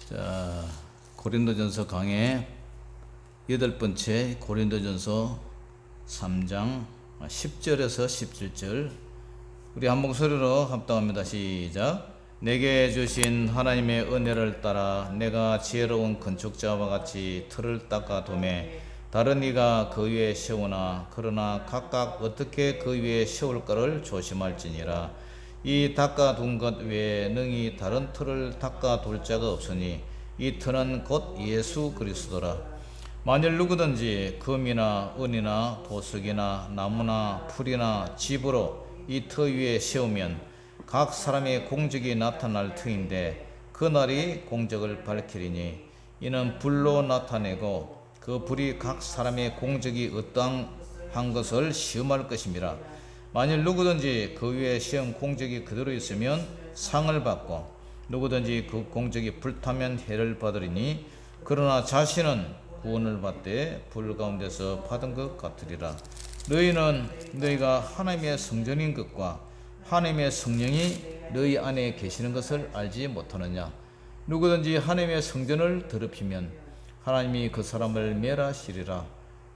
자, 고린도전서 강의 8번째 고린도전서 3장 10절에서 17절 우리 한 목소리로 합독합니다. 시작. 내게 주신 하나님의 은혜를 따라 내가 지혜로운 건축자와 같이 틀을 닦아 도매 다른 이가 그 위에 세우나 그러나 각각 어떻게 그 위에 세울까를 조심할지니라. 이 닦아 둔 것 외에 능히 다른 틀을 닦아 둘 자가 없으니 이 틀은 곧 예수 그리스도라. 만일 누구든지 금이나 은이나 보석이나 나무나 풀이나 집으로 이 터 위에 세우면 각 사람의 공적이 나타날 터인데 그 날이 공적을 밝히리니 이는 불로 나타내고 그 불이 각 사람의 공적이 어떠한 것을 시험할 것임이라. 만일 누구든지 그 위에 시험 공적이 그대로 있으면 상을 받고 누구든지 그 공적이 불타면 해를 받으리니 그러나 자신은 구원을 받되 불 가운데서 받은 것 같으리라. 너희는 너희가 하나님의 성전인 것과 하나님의 성령이 너희 안에 계시는 것을 알지 못하느냐. 누구든지 하나님의 성전을 더럽히면 하나님이 그 사람을 멸하시리라.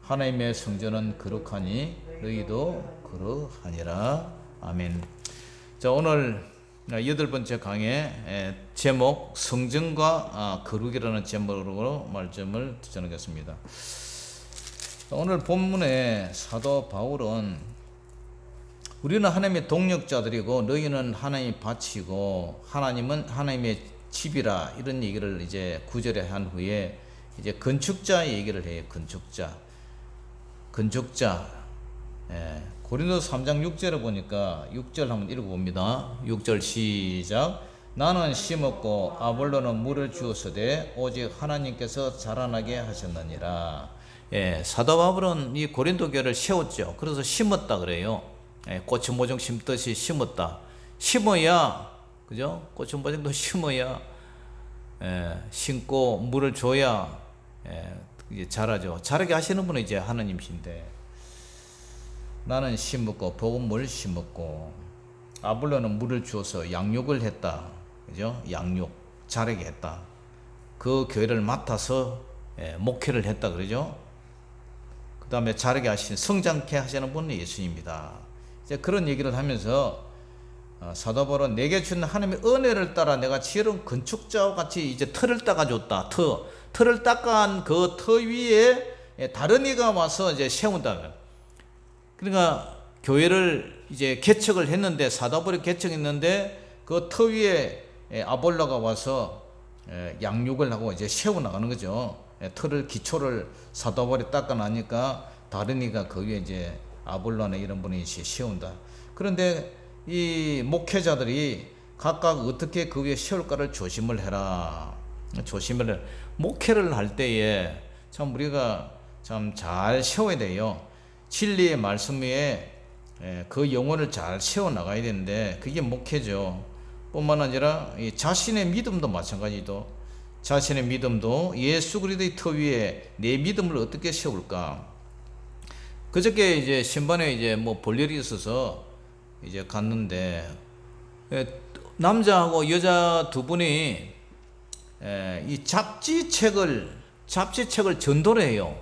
하나님의 성전은 거룩하니 너희도 그러하니라. 아멘. 자, 오늘 8번째 강의 제목 성전과 거룩이라는 제목으로 말씀을 전하겠습니다. 오늘 본문의 사도 바울은 우리는 하나님의 동역자들이고 너희는 하나님의 밭이고 하나님은 하나님의 집이라 이런 얘기를 이제 9절에 한 후에 이제 건축자 얘기를 해요. 건축자. 고린도서 3장 6절에 보니까 6절 한번 읽어봅니다. 6절 시작. 나는 심었고 아볼로는 물을 주었으되 오직 하나님께서 자라나게 하셨느니라. 사도 바울은 이 고린도 교회를 세웠죠. 그래서 심었다 그래요. 꽃은 모종 심듯이 심었다. 심어야, 그죠? 꽃은 모종도 심어야, 심고 물을 줘야 이제 자라죠. 자라게 하시는 분은 이제 하나님이신데, 나는 심었고 복음을 심었고 아볼로는 물을 주어서 양육을 했다. 그죠? 양육, 자라게 했다. 그 교회를 맡아서 목회를 했다 그러죠. 그 다음에 자라게 하신, 성장케 하시는 분은 예수님입니다. 이제 그런 얘기를 하면서 사도 바울은 내게 준 하나님의 은혜를 따라 내가 지혜로운 건축자와 같이 이제 틀을 닦아줬다. 틀을 닦아한 그 터 위에 다른 이가 와서 이제 세운다. 그러니까 교회를 이제 개척을 했는데, 사도 바울이 개척했는데 그 터 위에 아볼로가 와서 양육을 하고 이제 세워 나가는 거죠. 틀을, 기초를 사도 바울이 닦아나니까 다른 이가 그 위에 이제 아볼로나 이런 분이 세운다. 그런데 이 목회자들이 각각 어떻게 그 위에 세울까를 조심을 해라. 목회를 할 때에 참 우리가 참 잘 세워야 돼요. 진리의 말씀 위에 그 영혼을 잘 세워 나가야 되는데 그게 목회죠. 뿐만 아니라 자신의 믿음도 마찬가지도, 자신의 믿음도 예수 그리스도의 터 위에 내 믿음을 어떻게 세울까. 그저께 이제 신반에 이제 뭐 볼 일이 있어서 이제 갔는데 남자하고 여자 두 분이 이 잡지책을 전도를 해요.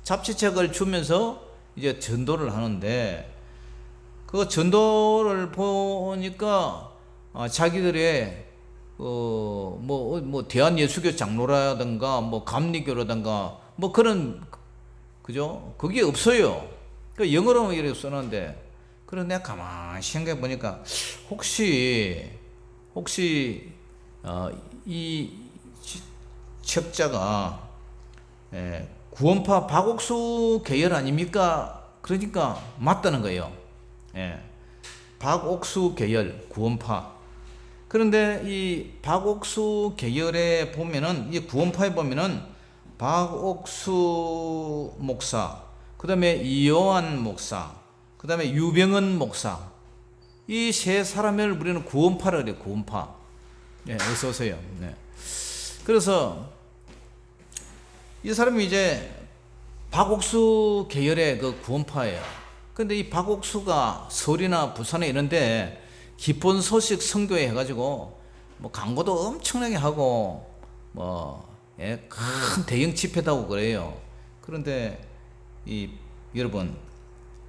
잡지책을 주면서 이제 전도를 하는데, 그 전도를 보니까 자기들의 뭐 대한예수교 장로라든가 뭐 감리교라든가 뭐 그런, 그죠? 그게 없어요. 그 영어로 이렇게 써놨는데, 그래서 내가 가만히 생각해 보니까 혹시 이 책자가 구원파 박옥수 계열 아닙니까? 그러니까 맞다는 거예요. 박옥수 계열, 구원파. 그런데 이 박옥수 계열에 보면은, 이 구원파에 보면은 박옥수 목사, 그 다음에 이요한 목사, 그 다음에 유병은 목사, 이 세 사람을 우리는 구원파라 그래요. 구원파. 어서 오세요. 그래서 이 사람이 이제 박옥수 계열의 그 구원파예요. 근데 이 박옥수가 서울이나 부산에 이런데 기쁜 소식 선교회 해가지고 뭐 광고도 엄청나게 하고 큰 대형 집회도 하고 그래요. 그런데 여러분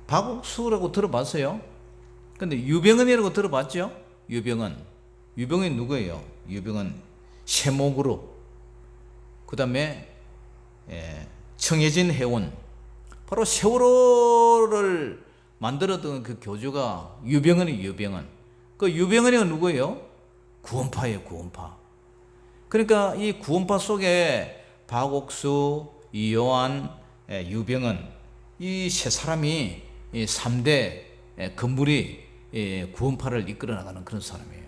박옥수라고 들어봤어요? 근데 유병헌이라고 들어봤죠? 유병헌이 누구예요? 유병헌 세모그룹, 그 다음에 청해진 해운, 바로 세월호를 만들었던 그 교주가 유병헌. 그 유병헌이가 누구예요? 구원파예요, 구원파. 그러니까 이 구원파 속에 박옥수, 이요한, 유병헌, 이 세 사람이 3대 건물이 구원파를 이끌어 나가는 그런 사람이에요.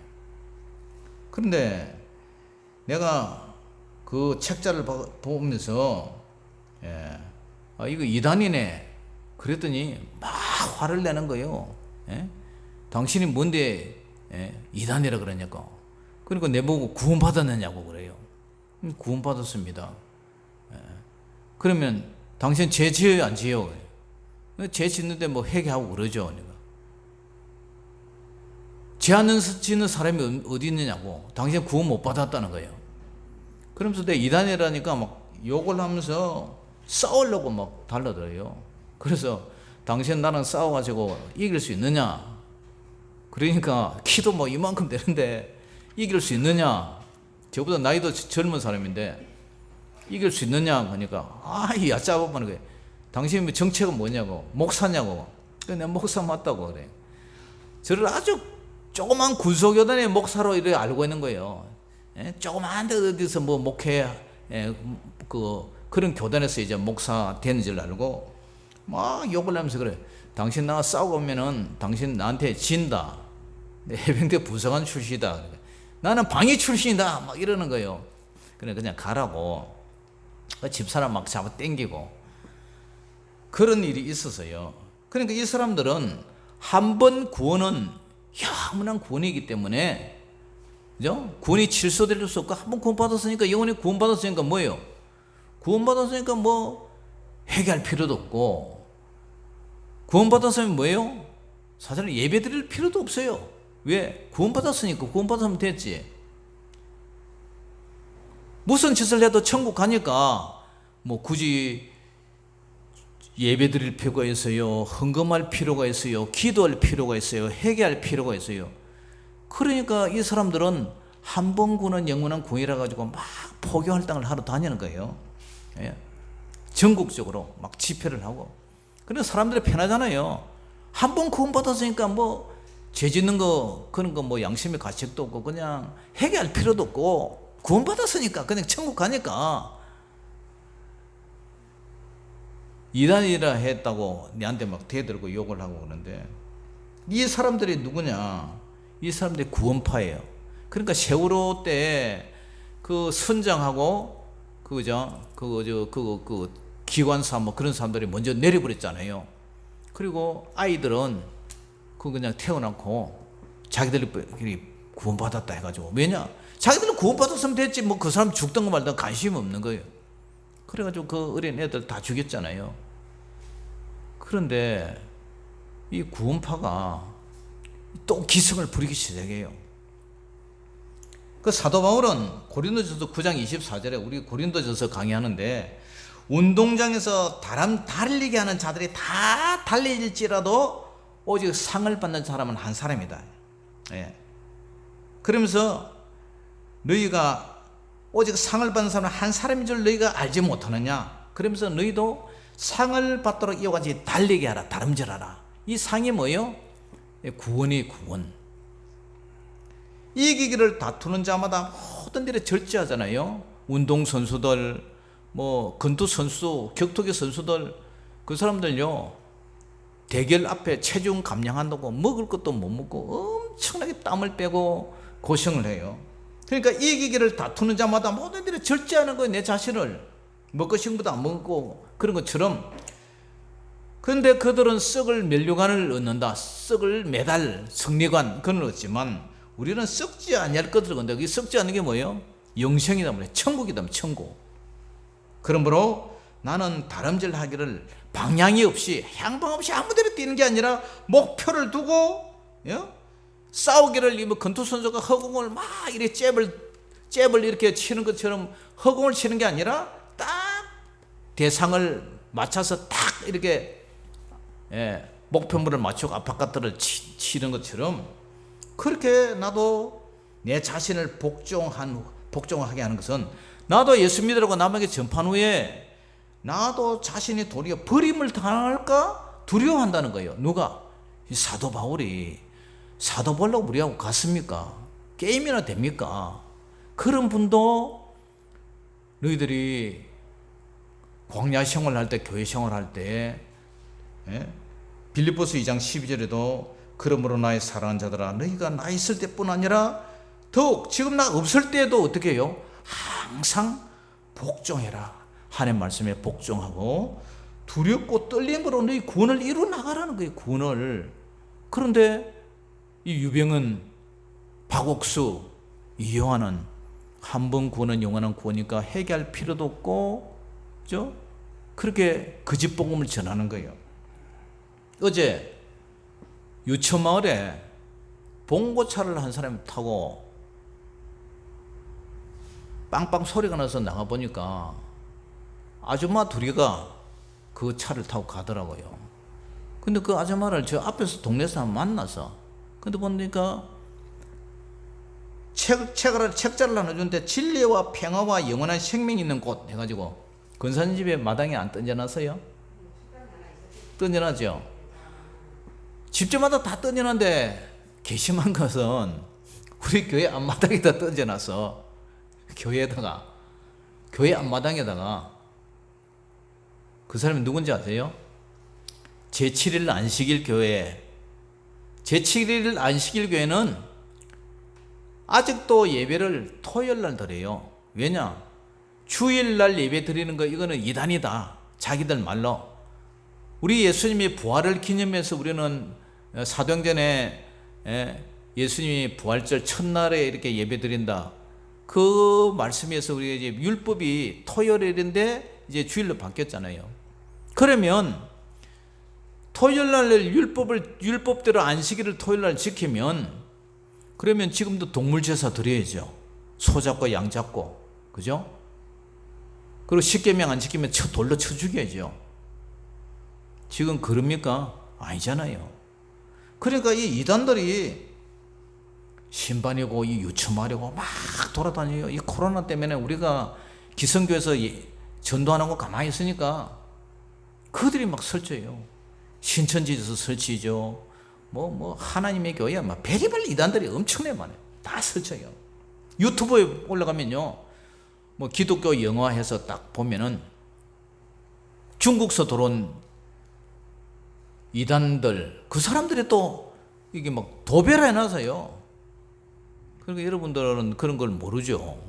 그런데 내가 그 책자를 보면서 이거 이단이네 그랬더니 막 화를 내는 거예요. 당신이 뭔데 이단이라 그러냐고. 그러니까 내보고 구원받았느냐고 그래요. 구원받았습니다. 그러면 당신 죄 지어요, 안 지어요? 죄 짓는데 뭐 회개하고 그러죠. 죄 안 짓는 사람이 어디 있느냐고. 당신 구원 못 받았다는 거예요. 그러면서 내 이단이라니까 막 욕을 하면서 싸우려고 막 달라들어요. 그래서 당신 나랑 싸워가지고 이길 수 있느냐? 그러니까 키도 뭐 이만큼 되는데 이길 수 있느냐? 저보다 나이도 젊은 사람인데 이길 수 있느냐? 그러니까 이 얕잡아보는 거예요. 당신 정체가 뭐냐고. 목사냐고. 내가 목사 맞다고 그래. 저를 아주 조그만 군소교단의 목사로 이렇게 알고 있는 거예요. 조그만 데 어디서 뭐 목회 그런 교단에서 이제 목사 되는 줄 알고 막 욕을 하면서 그래. 당신 나와 싸우고 오면은 당신 나한테 진다. 해병대 부사관 출신이다. 나는 방위 출신이다. 막 이러는 거예요. 그냥 가라고. 집사람 막 잡아 당기고 그런 일이 있었어요. 그러니까 이 사람들은 한 번 구원은 영원한 구원이기 때문에, 그죠? 구원이 취소될 수 없고 한 번 구원받았으니까, 영원히 구원받았으니까 뭐예요? 구원받았으니까 뭐 회개할 필요도 없고, 구원받았으면 뭐예요? 사실은 예배 드릴 필요도 없어요. 왜? 구원받았으니까 구원받았으면 됐지. 무슨 짓을 해도 천국 가니까 뭐 굳이 예배 드릴 필요가 있어요. 헌금할 필요가 있어요. 기도할 필요가 있어요. 회개할 필요가 있어요. 그러니까 이 사람들은 한 번 구는 영원한 구이라 가지고 막 포교 활동을 하러 다니는 거예요. 전국적으로 막 집회를 하고. 그래서 사람들이 편하잖아요. 한 번 구원 받았으니까 뭐 죄 짓는 거 그런 거 뭐 양심의 가책도 없고 그냥 회개할 필요도 없고 구원 받았으니까 그냥 천국 가니까. 이단이라 했다고 내한테 막 대들고 욕을 하고 그러는데, 이 사람들이 누구냐? 이 사람들이 구원파예요. 그러니까 세월호 때 그 선장하고 그 기관사 뭐 그런 사람들이 먼저 내려버렸잖아요. 그리고 아이들은 그냥 태어나고 자기들이 구원받았다 해가지고, 왜냐? 자기들은 구원받았으면 됐지 뭐 그 사람 죽던 거 말든 관심이 없는 거예요. 그래가지고 그 어린 애들 다 죽였잖아요. 그런데 이 구원파가 또 기승을 부리기 시작해요. 그 사도 바울은 고린도전서 9장 24절에 우리 고린도전서 강의하는데, 운동장에서 달리게 하는 자들이 다 달릴지라도 오직 상을 받는 사람은 한 사람이다. 그러면서 너희가 오직 상을 받는 사람은 한 사람인 줄 너희가 알지 못하느냐? 그러면서 너희도 상을 받도록 이와 같이 달리게 하라, 다름질하라. 이 상이 뭐예요? 구원이 구원. 이기기를 다투는 자마다 모든 일에 절제하잖아요. 운동선수들, 뭐 권투선수, 격투기 선수들, 그 사람들요, 대결 앞에 체중 감량한다고 먹을 것도 못 먹고 엄청나게 땀을 빼고 고생을 해요. 그러니까 이기기를 다투는 자마다 모든 일에 절제하는 거예요. 내 자신을 먹고 싶은 것도 안 먹고 그런 것처럼. 그런데 그들은 썩을 면류관을 얻는다. 썩을 메달, 승리관 그건 얻지만 우리는 썩지 아니할 것을 얻는다. 이 썩지 않는 게 뭐예요? 영생이다 말이에요. 천국이다, 천국. 그러므로 나는 다름질하기를 방향이 없이, 향방 없이 아무데나 뛰는 게 아니라 목표를 두고 싸우기를 뭐 권투 선수가 허공을 막 이렇게 잽을 이렇게 치는 것처럼 허공을 치는 게 아니라 딱 대상을 맞춰서 딱 이렇게 목표물을 맞추고 아파트를 치는 것처럼 그렇게 나도 내 자신을 복종하게 하는 것은 나도 예수 믿으라고 남에게 전판 후에 나도 자신이 도리어 버림을 당할까 두려워한다는 거예요. 누가? 이 사도 바울이. 사도 보려고 우리하고 갔습니까? 게임이나 됩니까? 그런 분도 너희들이 광야 생활할 때, 교회 생활할 때 빌립보서 2장 12절에도 그러므로 나의 사랑하는 자들아 너희가 나 있을 때뿐 아니라 더욱 지금 나 없을 때에도 어떻게 해요? 항상 복종해라. 하나님 말씀에 복종하고 두렵고 떨림으로 너희 구원을 이루어 나가라는 거예요. 구원을. 그런데 이 유병은, 박옥수, 이영환은 한 번 구원은 영원한 구원이니까 회개할 필요도 없고, 그죠? 그렇게 거짓 복음을 전하는 거예요. 어제 유처마을에 봉고차를 한 사람이 타고 빵빵 소리가 나서 나가보니까 아줌마 둘이가 그 차를 타고 가더라고요. 근데 그 아줌마를 저 앞에서 동네에서 만나서, 근데 보니까 책자를 나눠주는데 진리와 평화와 영원한 생명이 있는 곳 해가지고 권사님 집에 마당에 안 던져놨어요? 던져놨죠? 집집마다 다 던져놨는데 개심한 것은 우리 교회 앞마당에다 던져놨어. 교회 앞마당에다가. 그 사람이 누군지 아세요? 제7일 안식일 교회. 제7일 안식일 교회는 아직도 예배를 토요일날 드려요. 왜냐? 주일날 예배 드리는 거 이거는 이단이다. 자기들 말로. 우리 예수님이 부활을 기념해서 우리는 사도행전에 예수님이 부활절 첫날에 이렇게 예배 드린다. 그 말씀에서 우리가 이제 율법이 토요일인데 이제 주일로 바뀌었잖아요. 그러면 토요일날 율법대로 안식일을 토요일날 지키면, 그러면 지금도 동물제사 드려야죠. 소 잡고 양 잡고, 그죠? 그리고 십계명 안 지키면 돌로 쳐 죽여야죠. 지금 그럽니까? 아니잖아요. 그러니까 이 이단들이 신반이고 이 유춤하려고 막 돌아다녀요. 이 코로나 때문에 우리가 기성교에서 전도 안 하고 가만히 있으니까 그들이 막 설쳐요. 신천지에서 설치죠. 뭐 하나님의 교회 막 별의별 이단들이 엄청나게 많아요. 다 설쳐요. 유튜브에 올라가면요, 뭐 기독교 영화해서 딱 보면은 중국서 들어온 이단들, 그 사람들이 또 이게 막 도배를 해놔서요. 그러니까 여러분들은 그런 걸 모르죠.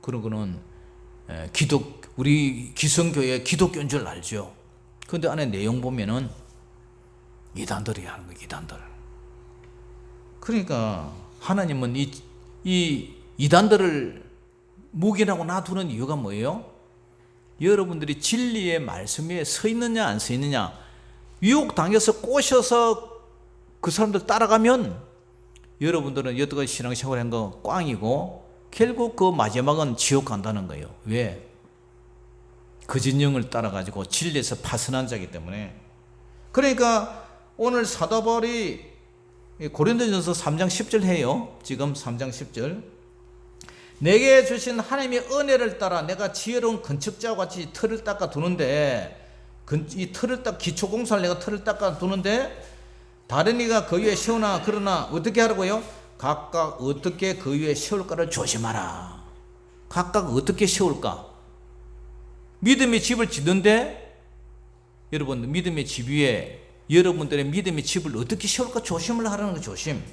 그런 거는 우리 기성교회 기독교인 줄 알죠. 근데 안에 내용 보면은 이단들이 하는 거예요. 이단들. 그러니까 하나님은 이 이단들을 묵인하고 놔두는 이유가 뭐예요? 여러분들이 진리의 말씀 위에 서 있느냐 안 서 있느냐. 유혹당해서 꼬셔서 그 사람들 따라가면 여러분들은 여태까지 신앙생활 한 거 꽝이고 결국 그 마지막은 지옥 간다는 거예요. 왜? 거짓 영을 따라가지고 진리에서 파선한 자이기 때문에. 그러니까 오늘 사도 바울이 고린도전서 3장 10절 해요. 지금 3장 10절. 내게 주신 하나님의 은혜를 따라 내가 지혜로운 건축자와 같이 틀을 닦아 두는데, 이 틀을 기초공사를 내가 틀을 닦아 두는데 다른 이가 그 위에 세우나, 그러나 어떻게 하라고요? 각각 어떻게 그 위에 세울까를 조심하라. 각각 어떻게 세울까? 믿음의 집을 짓는데 여러분, 믿음의 집 위에 여러분들의 믿음의 집을 어떻게 세울까 조심을 하라는 거. 조심.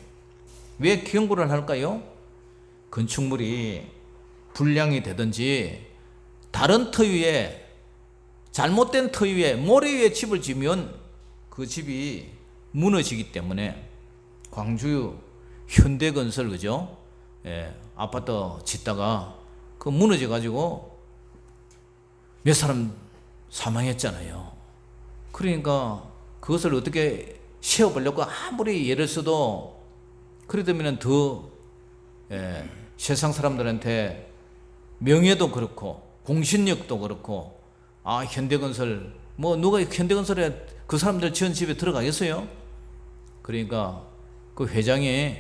왜 경고를 할까요? 건축물이 불량이 되든지 다른 터 위에, 잘못된 터 위에, 모래 위에 집을 지면 그 집이 무너지기 때문에. 광주 현대건설, 그죠? 아파트 짓다가 그 무너져 가지고 몇 사람 사망했잖아요. 그러니까 그것을 어떻게 세워보려고 아무리 예를 써도 그러다면 더 세상 사람들한테 명예도 그렇고 공신력도 그렇고, 현대건설 뭐 누가 현대건설에 그 사람들 지은 집에 들어가겠어요? 그러니까 그 회장이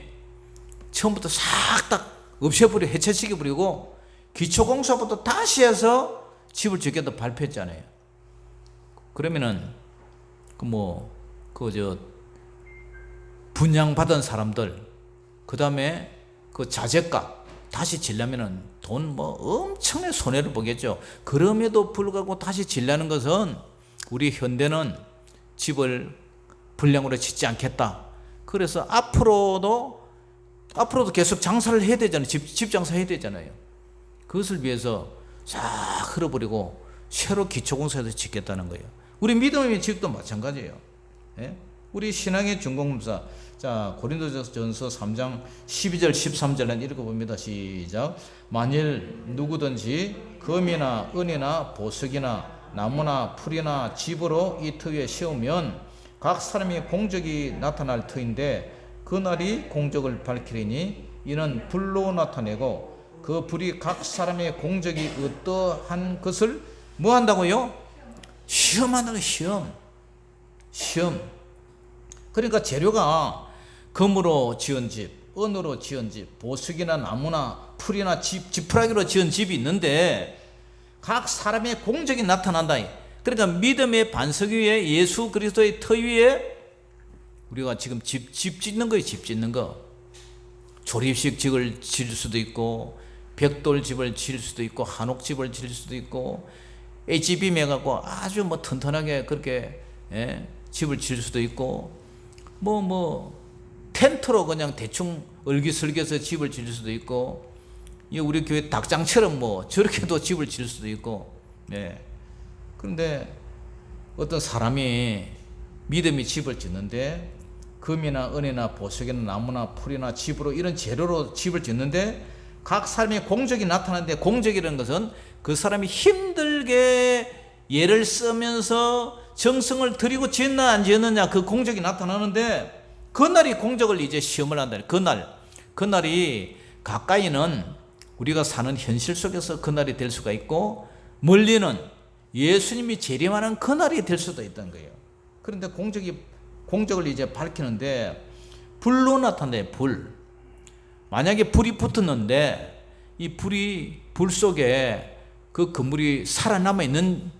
처음부터 싹 다 없애버리고 해체시켜버리고 기초공사부터 다시 해서 집을 짓겠다 발표했잖아요. 그러면은 분양받은 사람들, 그 다음에 그 자재값 다시 질려면은 돈 엄청나게 손해를 보겠죠. 그럼에도 불구하고 다시 질려는 것은 우리 현대는 집을 불량으로 짓지 않겠다. 그래서 앞으로도 계속 장사를 해야 되잖아요. 집 장사 해야 되잖아요. 그것을 위해서 싹 흘어버리고 새로 기초공사에서 짓겠다는 거예요. 우리 믿음의 집도 마찬가지예요. 예? 우리 신앙의 준공검사. 자, 고린도전서 3장 12절 13절은 읽어봅니다. 시작. 만일 누구든지 금이나 은이나 보석이나 나무나 풀이나 집으로 이 터 위에 세우면 각 사람의 공적이 나타날 터인데 그날이 공적을 밝히리니 이는 불로 나타내고 그 불이 각 사람의 공적이 어떠한 것을 뭐 한다고요? 시험한다고. 시험. 그러니까 재료가 금으로 지은 집, 은으로 지은 집, 보석이나 나무나 풀이나 지푸라기로 지은 집이 있는데 각 사람의 공적이 나타난다. 그러니까 믿음의 반석 위에 예수 그리스도의 터 위에 우리가 지금 집 짓는 거예요. 집 짓는 거. 조립식 집을 지을 수도 있고, 벽돌 집을 지을 수도 있고, 한옥 집을 지을 수도 있고, HB 해갖고 아주 튼튼하게 그렇게 집을 지을 수도 있고, 텐트로 그냥 대충 얼기설기해서 집을 지을 수도 있고, 우리 교회 닭장처럼 저렇게도 집을 지을 수도 있고. 그런데 어떤 사람이 믿음이 집을 짓는데 금이나 은이나 보석이나 나무나 풀이나 집으로 이런 재료로 집을 짓는데 각 사람의 공적이 나타나는데, 공적이라는 것은 그 사람이 힘들게 예를 쓰면서 정성을 들이고 지었나 안 지었느냐, 그 공적이 나타나는데 그날이 공적을 이제 시험을 한다. 그날이 가까이는 우리가 사는 현실 속에서 그날이 될 수가 있고, 멀리는 예수님이 재림하는 그날이 될 수도 있다는 거예요. 그런데 공적을 이제 밝히는데 불로 나타나요. 불. 만약에 불이 붙었는데 이 불 속에 그 건물이 살아남아 있는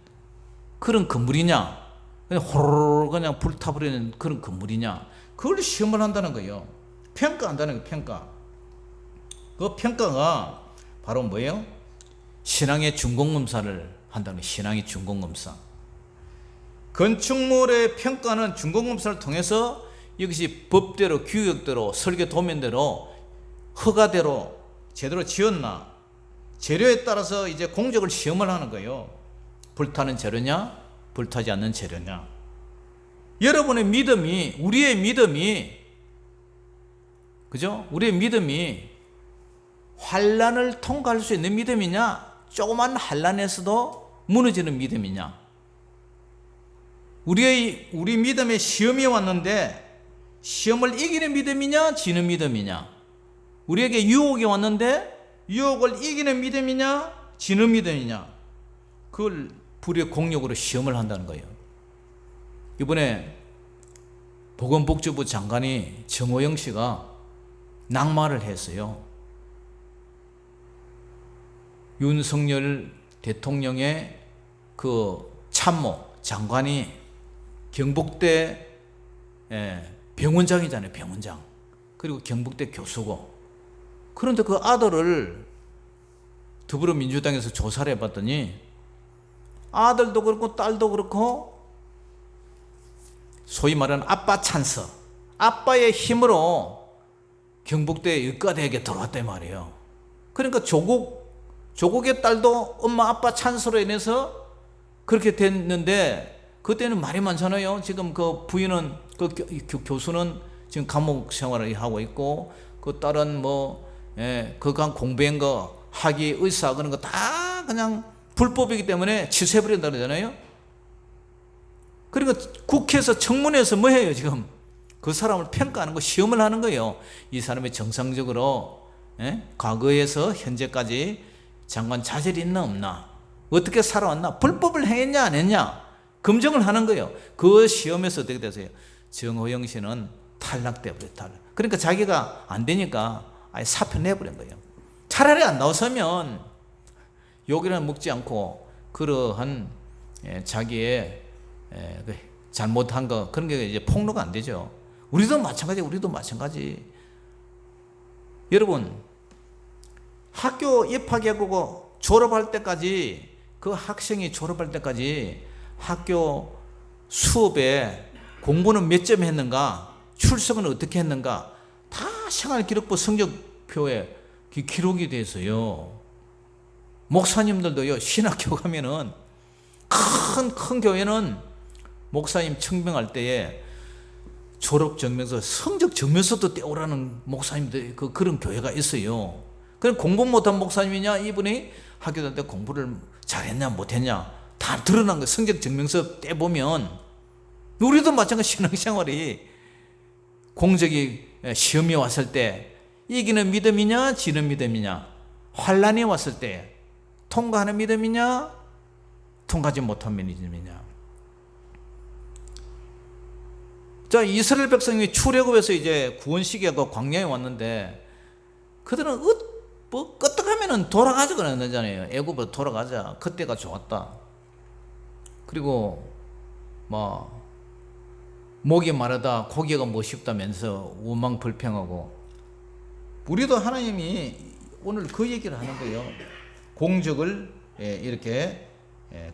그런 건물이냐, 그냥 호로록 그냥 불타버리는 그런 건물이냐, 그걸 시험을 한다는 거예요. 평가한다는 거예요. 평가. 그 평가가 바로 뭐예요? 신앙의 준공검사를 한다는 거예요. 신앙의 준공검사. 건축물의 평가는 준공검사를 통해서 이것이 법대로, 규격대로, 설계 도면대로, 허가대로 제대로 지었나, 재료에 따라서 이제 공적을 시험을 하는 거예요. 불타는 재료냐, 불타지 않는 재료냐. 여러분의 믿음이, 우리의 믿음이, 그죠? 우리의 믿음이 환난을 통과할 수 있는 믿음이냐, 조그만 환난에서도 무너지는 믿음이냐. 우리 믿음에 시험이 왔는데 시험을 이기는 믿음이냐, 지는 믿음이냐. 우리에게 유혹이 왔는데 유혹을 이기는 믿음이냐, 지는 믿음이냐. 그걸 불의 공력으로 시험을 한다는 거예요. 이번에 보건복지부 장관이 정호영 씨가 낙마를 했어요. 윤석열 대통령의 그 참모 장관이 경북대 병원장이잖아요. 병원장. 그리고 경북대 교수고. 그런데 그 아들을 더불어민주당에서 조사를 해봤더니 아들도 그렇고 딸도 그렇고 소위 말하는 아빠 찬스, 아빠의 힘으로 경북대 의과대학에 들어왔단 말이에요. 그러니까 조국의 딸도 엄마 아빠 찬스로 인해서 그렇게 됐는데, 그때는 말이 많잖아요. 지금 그 부인은, 그 교수는 지금 감옥 생활을 하고 있고, 그 딸은 그간 공부한 거, 학위, 의사 그런 거 다 그냥 불법이기 때문에 취소해버린다 그러잖아요. 그러니까 국회에서 청문회에서 뭐 해요? 지금 그 사람을 평가하는 거, 시험을 하는 거예요. 이 사람이 정상적으로 과거에서 현재까지 장관 자질이 있나 없나, 어떻게 살아왔나, 불법을 행했냐 안 했냐 검증을 하는 거예요. 그 시험에서 어떻게 되세요? 정호영 씨는 탈락돼 버려요. 탈락. 그러니까 자기가 안 되니까 아예 사표 내버린 거예요. 차라리 안 나왔으면 욕이라는 먹지 않고 그러한 자기의 잘못한 거, 그런 게 이제 폭로가 안 되죠. 우리도 마찬가지. 여러분, 학교 입학하고 졸업할 때까지, 그 학생이 졸업할 때까지 학교 수업에 공부는 몇 점 했는가, 출석은 어떻게 했는가, 다 생활기록부 성적표에 기록이 돼 있어요. 목사님들도요, 신학교 가면은 큰 교회는 목사님 청명할 때에 졸업 증명서, 성적 증명서도 떼오라는 목사님들, 그런 교회가 있어요. 그럼 공부 못한 목사님이냐, 이분이 학교 다닐 때 공부를 잘했냐 못했냐 다 드러난 거, 성적 증명서 떼보면. 우리도 마찬가지. 신앙생활이 공적이 시험이 왔을 때 이기는 믿음이냐 지는 믿음이냐, 환란이 왔을 때 통과하는 믿음이냐 통과하지 못한 믿음이냐. 자, 이스라엘 백성이 출애굽해서 이제 구원시키고 광야에 왔는데, 그들은 끄떡하면은 돌아가자 그러잖아요. 애굽으로 돌아가자. 그때가 좋았다. 그리고 목이 마르다 고기가 멋있다면서 우망불평하고. 우리도 하나님이 오늘 그 얘기를 하는 거예요. 공적을 이렇게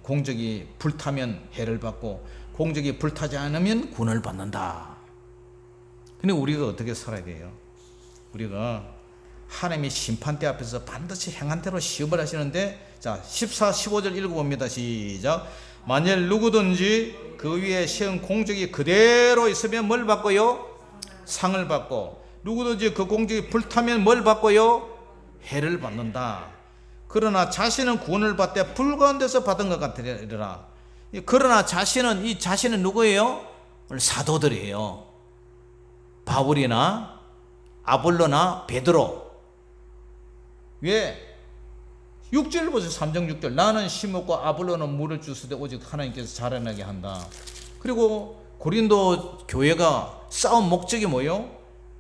공적이 불타면 해를 받고 공적이 불타지 않으면 구원을 받는다. 근데 우리가 어떻게 살아야 돼요? 우리가 하나님의 심판대 앞에서 반드시 행한 대로 시험을 하시는데, 자 14, 15절 읽어봅니다. 시작. 만일 누구든지 그 위에 세운 공적이 그대로 있으면 뭘 받고요? 상을 받고, 누구든지 그 공적이 불타면 뭘 받고요? 해를 받는다. 그러나 자신은 구원을 받되 불가운데서 받은 것 같으리라. 그러나 이 자신은 누구예요? 오늘 사도들이에요. 바울이나 아볼로나 베드로. 왜? 6절 보세요. 3장 6절. 나는 심었고 아볼로는 물을 주시되 오직 하나님께서 자라나게 한다. 그리고 고린도 교회가 싸운 목적이 뭐예요?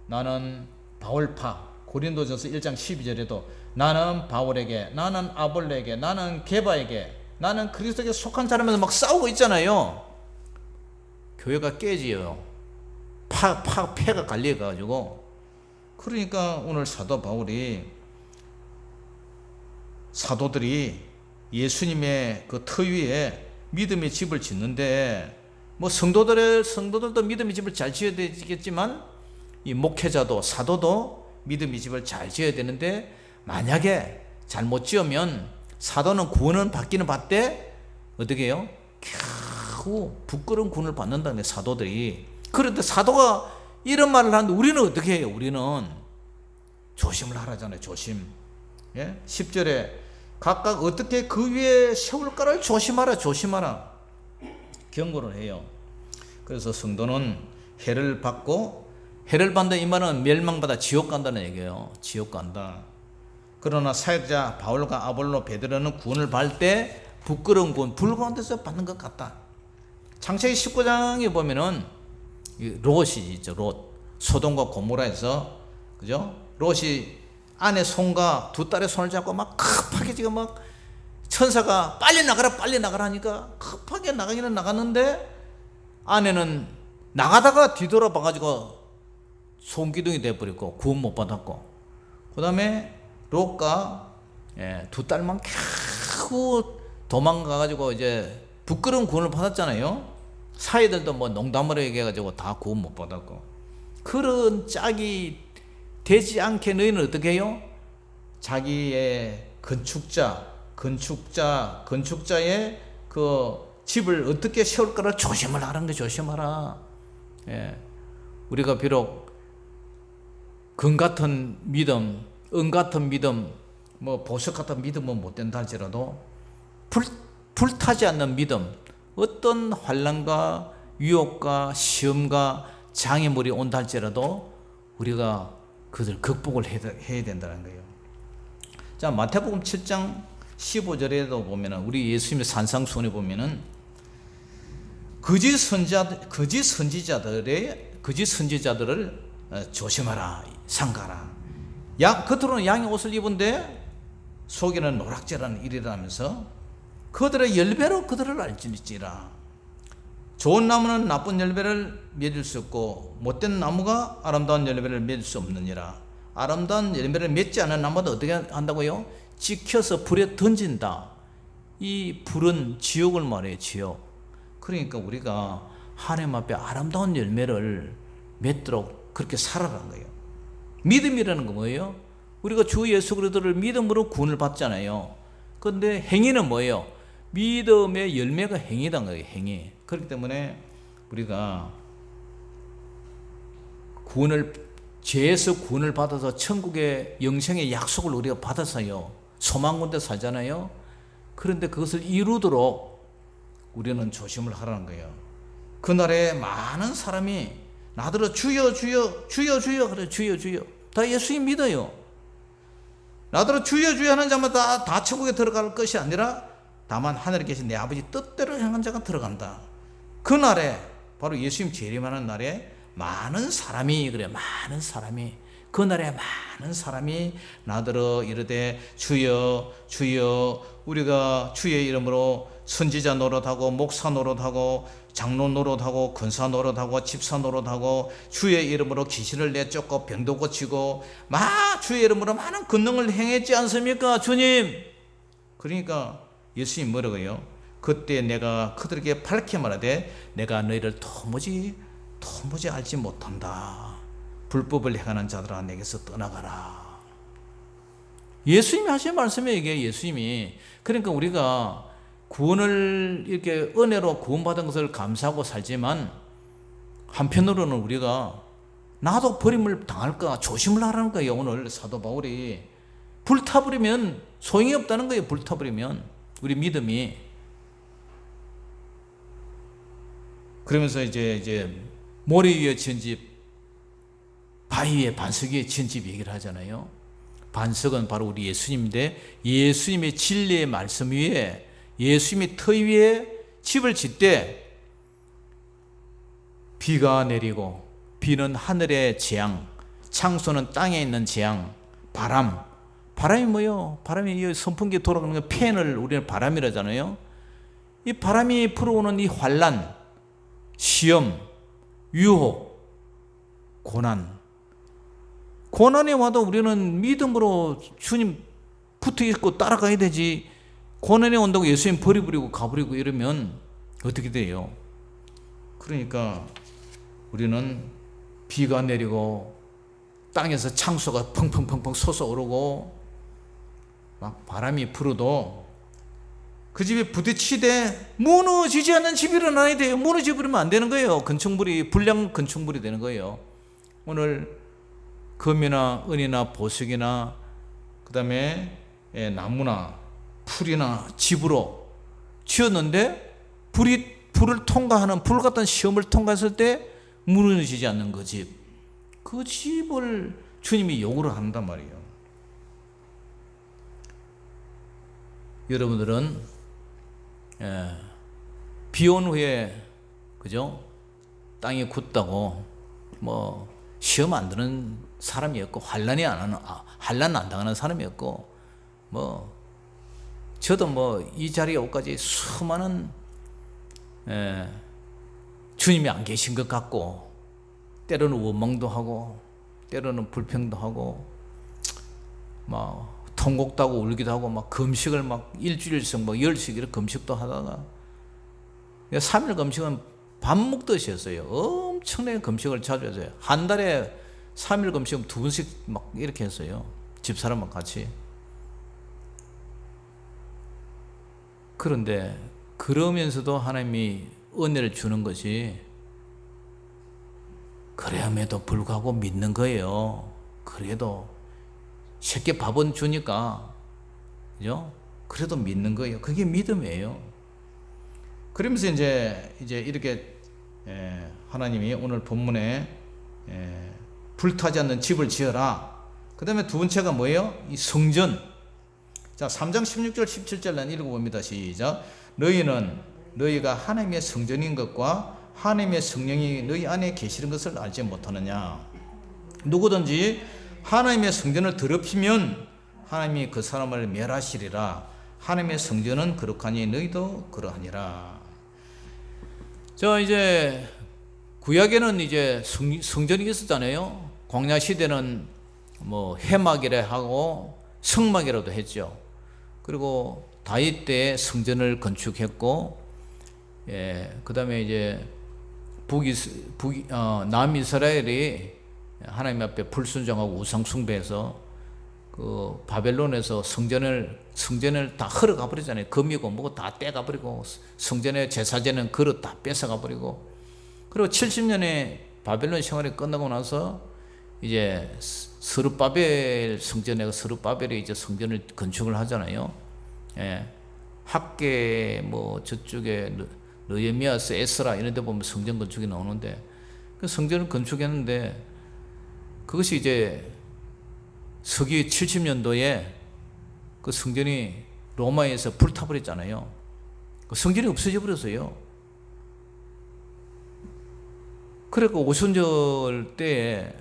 나는 바울파. 고린도전서 1장 12절에도 나는 바울에게, 나는 아볼로에게, 나는 게바에게, 나는 그리스도에게 속한 사람에서 막 싸우고 있잖아요. 교회가 깨지요. 폐가 갈려가지고. 그러니까 오늘 사도 바울이, 사도들이 예수님의 그 터 위에 믿음의 집을 짓는데, 성도들도 믿음의 집을 잘 지어야 되겠지만, 이 목회자도 사도도 믿음의 집을 잘 지어야 되는데, 만약에 잘못 지으면 사도는 구원은 받기는 받되 어떻게 해요? 겨우 부끄러운 구원을 받는다는 사도들이. 그런데 사도가 이런 말을 하는데 우리는 어떻게 해요? 우리는 조심을 하라잖아요. 조심. 10절에 각각 어떻게 그 위에 세울까를 조심하라. 경고를 해요. 그래서 성도는 해를 받고, 해를 받는다 이 말은 멸망받아 지옥 간다는 얘기예요. 지옥 간다. 그러나 사역자 바울과 아볼로 베드로는 구원을 받을 때 부끄러운 구원, 불가운데서 받는 것 같다. 창세기 19장에 보면은 롯이 있죠. 롯. 소돔과 고모라에서, 그죠? 롯이 아내 손과 두 딸의 손을 잡고 막 급하게 지금 막 천사가 빨리 나가라 하니까 급하게 나가기는 나갔는데, 아내는 나가다가 뒤돌아봐가지고 손기둥이 돼버렸고 구원 못 받았고, 그 다음에 롯과 두 딸만 겨우 도망가가지고 이제 부끄러운 구원을 받았잖아요. 사이들도 농담으로 얘기해가지고 다 구원 못 받았고. 그런 짝이 되지 않게 너희는 어떻게 해요? 자기의 건축자의 그 집을 어떻게 세울까를 조심을 하라는 게, 조심하라. 우리가 비록 금 같은 믿음, 은 같은 믿음, 보석 같은 믿음은 못 된다 할지라도 불타지 않는 믿음, 어떤 환난과 유혹과 시험과 장애물이 온다 할지라도 우리가 그것을 극복을 해야 된다는 거예요. 자, 마태복음 7장 15절에도 보면은 우리 예수님의 산상수훈에 보면은 거짓 선지자들을 조심하라, 삼가라. 겉으로는 양의 옷을 입은데 속에는 노락질하는 일이라면서 그들의 열매로 그들을 알지니라. 좋은 나무는 나쁜 열매를 맺을 수 없고 못된 나무가 아름다운 열매를 맺을 수 없느니라. 아름다운 열매를 맺지 않은 나무도 어떻게 한다고요? 찍혀서 불에 던진다. 이 불은 지옥을 말해요. 지옥. 그러니까 우리가 하나님 앞에 아름다운 열매를 맺도록 그렇게 살아가는 거예요. 믿음이라는 건 뭐예요? 우리가 주 예수 그리스도를 믿음으로 구원을 받잖아요. 그런데 행위는 뭐예요? 믿음의 열매가 행위란 거예요. 행위. 그렇기 때문에 우리가 죄에서 구원을 받아서 천국의 영생의 약속을 우리가 받았어요. 소망 가운데 살잖아요. 그런데 그것을 이루도록 우리는 조심을 하라는 거예요. 그날에 많은 사람이 나더러 주여 주여 주여 주여 그래. 주여 주여 다 예수님 믿어요. 나더러 주여 주여 하는 자마다 다 천국에 들어갈 것이 아니라 다만 하늘에 계신 내 아버지 뜻대로 행한 자가 들어간다. 그날에 바로 예수님 재림하는 날에 많은 사람이 그날에 많은 사람이 나더러 이르되 주여 주여 우리가 주의 이름으로 선지자 노릇하고 목사 노릇하고 장로 노릇하고 권사 노릇하고 집사 노릇하고 주의 이름으로 귀신을 내쫓고 병도 고치고 주의 이름으로 많은 권능을 행했지 않습니까 주님? 그러니까 예수님 뭐라고요? 그때 내가 그들에게 밝히 말하되 내가 너희를 도무지 알지 못한다. 불법을 행하는 자들아 내게서 떠나가라. 예수님이 하신 말씀이에요. 이게 예수님이. 그러니까 우리가 구원을 이렇게 은혜로 구원받은 것을 감사하고 살지만 한편으로는 우리가 나도 버림을 당할까 조심을 하라는 거예요. 오늘 사도 바울이 불타버리면 소용이 없다는 거예요. 불타버리면 우리 믿음이. 그러면서 이제 모래 위에 지은 집, 바위 위에 반석 위에 지은 집 얘기를 하잖아요. 반석은 바로 우리 예수님인데 예수님의 진리의 말씀 위에 예수님의 터 위에 집을 짓되 비가 내리고 비는 하늘의 재앙, 창수는 땅에 있는 재앙, 바람이 뭐예요? 바람이 선풍기 돌아가는 거 팬을 우리는 바람이라잖아요. 이 바람이 불어오는 이 환난, 시험, 유혹, 고난이 와도 우리는 믿음으로 주님 붙어 있고 따라가야 되지. 고난이 온다고 예수님 버리고 가버리고 이러면 어떻게 돼요? 그러니까 우리는 비가 내리고 땅에서 창수가 펑펑펑펑 솟아오르고 막 바람이 불어도 그 집에 부딪히되 무너지지 않는 집이 일어나야 돼요. 무너져 버리면 안 되는 거예요. 불량 건축물이 되는 거예요. 오늘 금이나 은이나 보석이나 그 다음에 나무나 풀이나 집으로 지었는데 불을 통과하는 불 같은 시험을 통과했을 때 무너지지 않는 그 집, 그 집을 주님이 요구를 한단 말이에요. 여러분들은 비 온 후에 그죠? 땅이 굳다고 시험 안 드는 사람이었고 환난 안 당하는 사람이었고 저도 이 자리에 오기까지 수많은 주님이 안 계신 것 같고 때로는 원망도 하고 때로는 불평도 하고 통곡도 하고 울기도 하고 금식을 일주일씩 10씩 이렇게 금식도 하다가 3일 금식은 밥 먹듯이 했어요. 엄청나게 금식을 자주 했어요. 한 달에 3일 금식은 2번씩 이렇게 했어요. 집사람과 같이. 그런데 그러면서도 하나님이 은혜를 주는 것이 그래야에도 불구하고 믿는 거예요. 그래도 쉽게 밥은 주니까 그죠? 그래도 믿는 거예요. 그게 믿음이에요. 그러면서 이제 이렇게 하나님이 오늘 본문에 불타지 않는 집을 지어라. 그 다음에 두 번째가 뭐예요? 이 성전. 자, 3장 16절 17절 난 읽어봅니다. 시작. 너희가 하나님의 성전인 것과 하나님의 성령이 너희 안에 계시는 것을 알지 못하느냐. 누구든지 하나님의 성전을 더럽히면 하나님이 그 사람을 멸하시리라. 하나님의 성전은 거룩하니 너희도 그러하니라. 자, 이제 구약에는 이제 성전이 있었잖아요. 광야 시대는 뭐 해막이라 하고 성막이라도 했죠. 그리고 다윗 때 성전을 건축했고, 그 다음에 이제 남이스라엘이 하나님 앞에 불순종하고 우상 숭배해서 그 바벨론에서 성전을 다 헐어가 버리잖아요. 금이고 뭐고 다 떼가 버리고 성전의 제사제는 그릇 다 뺏어가 버리고, 그리고 70년의 바벨론 생활이 끝나고 나서 이제 스룹바벨 성전에 스룹바벨이 이제 성전을 건축을 하잖아요. 학계 뭐 저쪽에 느헤미야스, 에스라 이런 데 보면 성전 건축이 나오는데, 그 성전을 건축했는데 그것이 이제 서기 70년도에 그 성전이 로마에서 불타버렸잖아요. 그 성전이 없어져 버렸어요. 그러니까 오순절 때에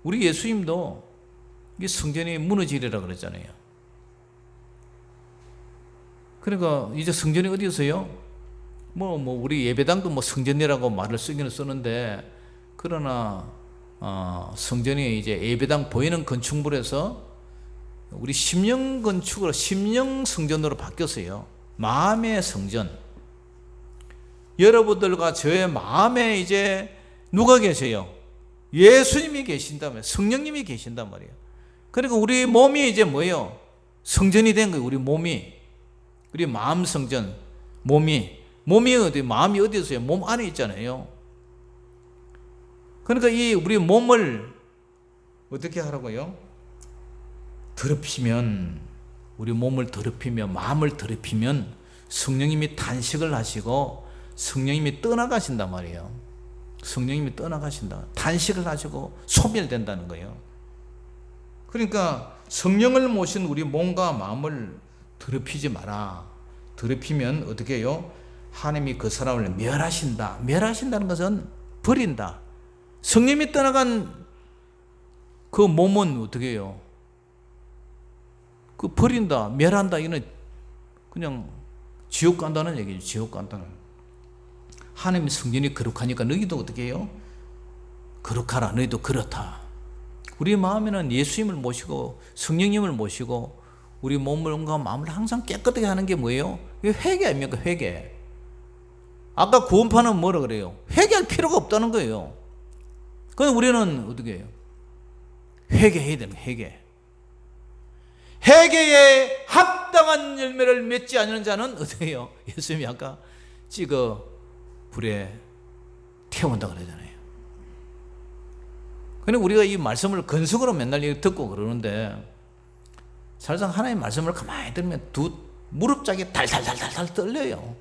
우리 예수님도 이 성전이 무너지리라 그랬잖아요. 그러니까 이제 성전이 어디였어요? 우리 예배당도 뭐 성전이라고 말을 쓰기는 쓰는데, 그러나 성전이 이제 예배당 보이는 건축물에서 우리 심령 건축으로, 심령 성전으로 바뀌었어요. 마음의 성전. 여러분들과 저의 마음에 이제 누가 계세요? 예수님이 계신다면, 성령님이 계신단 말이에요. 그리고 우리 몸이 이제 뭐예요? 성전이 된 거예요. 우리 몸이, 우리 마음 성전, 몸이 어디, 마음이 어디 있어요? 몸 안에 있잖아요. 그러니까 이 우리 몸을 어떻게 하라고요? 더럽히면, 우리 몸을 더럽히며 마음을 더럽히면 성령님이 단식을 하시고 성령님이 떠나가신단 말이에요. 성령님이 떠나가신다. 단식을 하시고 소멸된다는 거예요. 그러니까 성령을 모신 우리 몸과 마음을 더럽히지 마라. 더럽히면 어떻게 해요? 하나님이 그 사람을 멸하신다. 멸하신다는 것은 버린다. 성령이 떠나간 그 몸은 어떻게 해요? 그 버린다, 멸한다, 이는 그냥 지옥 간다는 얘기죠. 지옥 간다는. 하나님의 성전이 거룩하니까 너희도 어떻게 해요? 거룩하라. 너희도 그렇다. 우리 마음에는 예수님을 모시고 성령님을 모시고 우리 몸과 마음을 항상 깨끗하게 하는 게 뭐예요? 이게 회개 아닙니까? 회개. 아까 구원파는 뭐라 그래요? 회개할 필요가 없다는 거예요. 그런데 우리는 어떻게 해요? 회개해야 되는 거예요. 회개. 회개에 합당한 열매를 맺지 않는 자는 어떻게 해요? 예수님이 아까 찍어 불에 태운다 그러잖아요. 그런데 우리가 이 말씀을 건성으로 맨날 듣고 그러는데, 사실상 하나님의 말씀을 가만히 들으면 두 무릎짝이 달달달달 떨려요.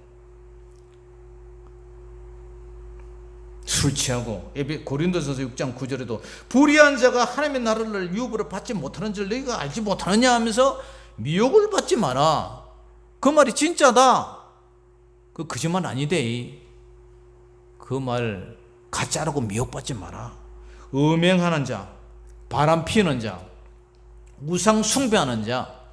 술 취하고, 고린도전서 6장 9절에도 불의한 자가 하나님의 나라를 유업으로 받지 못하는 줄 너희가 알지 못하느냐 하면서 미혹을 받지 마라. 그 말이 진짜다. 그 거짓말 아니대. 그 말 가짜라고 미혹받지 마라. 음행하는 자, 바람 피우는 자, 우상 숭배하는 자,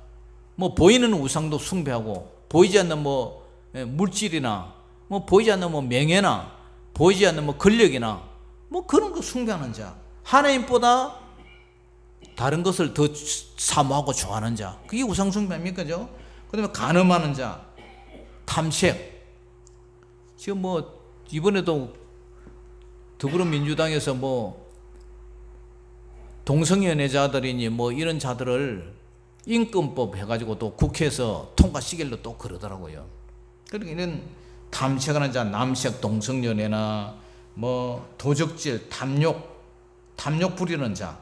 뭐 보이는 우상도 숭배하고, 보이지 않는 뭐 물질이나, 뭐 보이지 않는 뭐 명예나, 보이지 않는 뭐 권력이나 뭐 그런 거 숭배하는 자, 하나님보다 다른 것을 더 사모하고 좋아하는 자, 그게 우상 숭배 아닙니까? 그죠? 그다음에 간음하는 자, 탐색. 지금 뭐 이번에도 더불어민주당에서 뭐 동성연애자들이니 뭐 이런 자들을 인권법 해가지고 또 국회에서 통과시키려고 또 그러더라고요. 그러니까 이런 탐색하는 자, 남색, 동성연애나 뭐 도적질, 탐욕 부리는 자,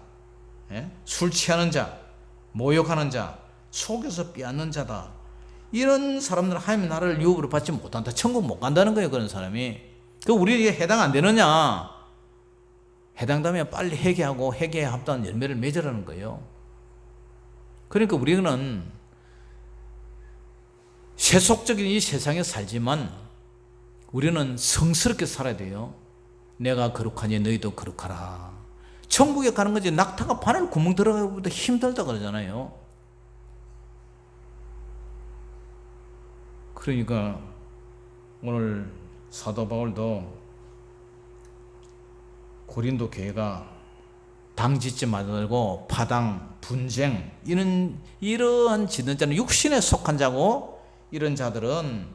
술 취하는 자, 모욕하는 자, 속여서 빼앗는 자다. 이런 사람들은 하나님의 나라를 유업으로 받지 못한다. 천국 못 간다는 거예요. 그런 사람이. 그 우리에게 해당 안 되느냐? 해당되면 빨리 회개하고 회개에 합당한 열매를 맺으라는 거예요. 그러니까 우리는 세속적인 이 세상에 살지만 우리는 성스럽게 살아야 돼요. 내가 거룩하니 너희도 거룩하라. 천국에 가는 거지 낙타가 바늘 구멍 들어가기보다 힘들다 그러잖아요. 그러니까 오늘 사도 바울도 고린도 교회가 당 짓지 말고 파당, 분쟁 이러한 짓는 자는 육신에 속한 자고, 이런 자들은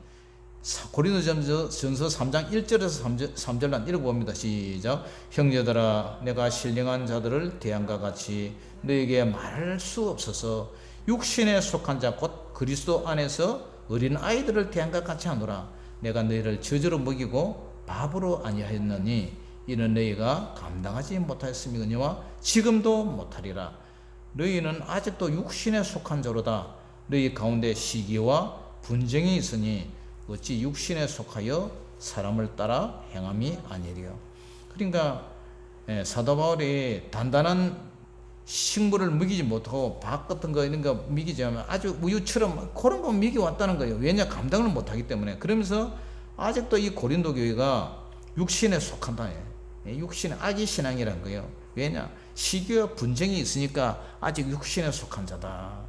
고린도전서 3장 1절에서 3절 난 읽어봅니다. 시작. 형제들아, 내가 신령한 자들을 대항과 같이 너에게 말할 수 없어서 육신에 속한 자 곧 그리스도 안에서 어린 아이들을 대항과 같이 하노라. 내가 너희를 저주로 먹이고 밥으로 아니하였느니 이는 너희가 감당하지 못하였음이거니와 지금도 못하리라. 너희는 아직도 육신에 속한 자로다. 너희 가운데 시기와 분쟁이 있으니 어찌 육신에 속하여 사람을 따라 행함이 아니리요. 그러니까 사도 바울이 단단한 식물을 먹이지 못하고 밥 같은 거 이런 거 먹이자면 아주 우유처럼 그런 거 먹여왔다는 거예요. 왜냐? 감당을 못하기 때문에. 그러면서 아직도 이 고린도 교회가 육신에 속한다. 육신의 악의 신앙이란 거예요. 왜냐? 시기와 분쟁이 있으니까 아직 육신에 속한 자다.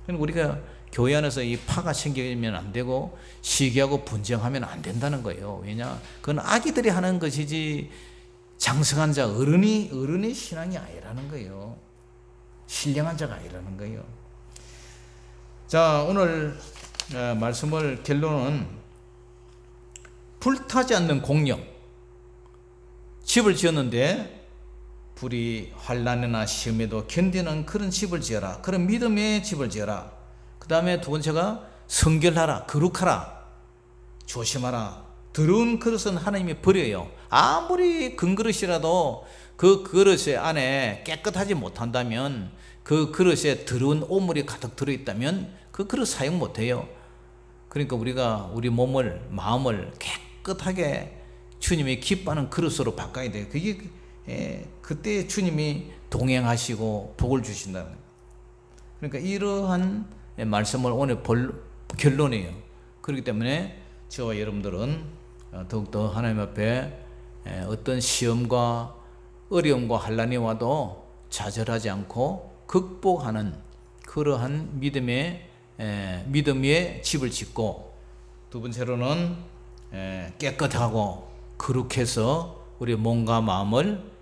그러니까 우리가 교회 안에서 이 파가 생기면 안 되고 시기하고 분쟁하면 안 된다는 거예요. 왜냐? 그건 아기들이 하는 것이지 장성한 자, 어른의 신앙이 아니라는 거예요. 신령한 자가 아니라는 거예요. 자, 오늘 말씀을 결론은 불타지 않는 공력. 집을 지었는데 불이 환난이나 시험에도 견디는 그런 집을 지어라. 그런 믿음의 집을 지어라. 그 다음에 두 번째가 성결하라, 거룩하라, 조심하라. 더러운 그릇은 하나님이 버려요. 아무리 큰 그릇이라도 그 그릇 안에 깨끗하지 못한다면, 그 그릇에 더러운 오물이 가득 들어있다면 그 그릇 사용 못해요. 그러니까 우리가 우리 몸을, 마음을 깨끗하게 주님이 기뻐하는 그릇으로 바꿔야 돼요. 그게 그때 주님이 동행하시고 복을 주신다는 거예요. 그러니까 이러한 말씀을 오늘 볼 결론이에요. 그렇기 때문에 저와 여러분들은 더욱더 하나님 앞에 어떤 시험과 어려움과 환난이 와도 좌절하지 않고 극복하는 그러한 믿음의 집을 짓고, 두 번째로는 깨끗하고 거룩해서 우리 몸과 마음을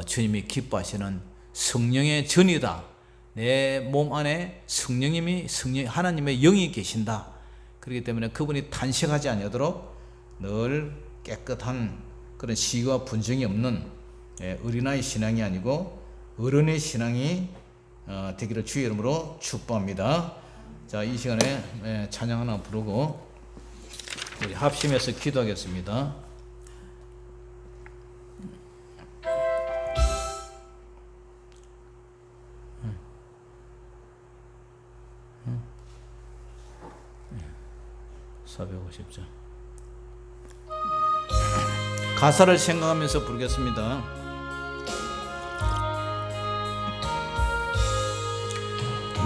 주님이 기뻐하시는 성령의 전이다. 내 몸 안에 하나님의 영이 계신다. 그렇기 때문에 그분이 탄식하지 아니하도록 늘 깨끗한 그런 시기와 분쟁이 없는 어린아이 신앙이 아니고 어른의 신앙이 되기를 주의 이름으로 축복합니다. 자, 이 시간에 찬양 하나 부르고 우리 합심해서 기도하겠습니다. 응. 450장 가사를 생각하면서 부르겠습니다.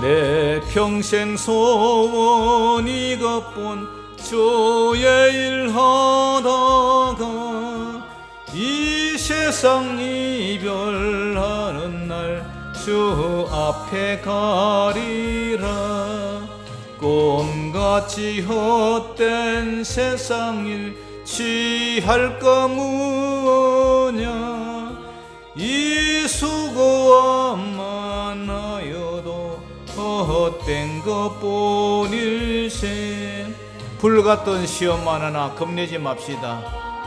내 평생 소원 이것뿐 주의 일 하다가 이 세상 이별하는 날 주 앞에 가리라. 꿈같이 헛된 세상 일 취할까 무엇냐. 이 수고함만 하여도 헛된 것뿐일세. 불같던 시험 많으나 겁내지 맙시다.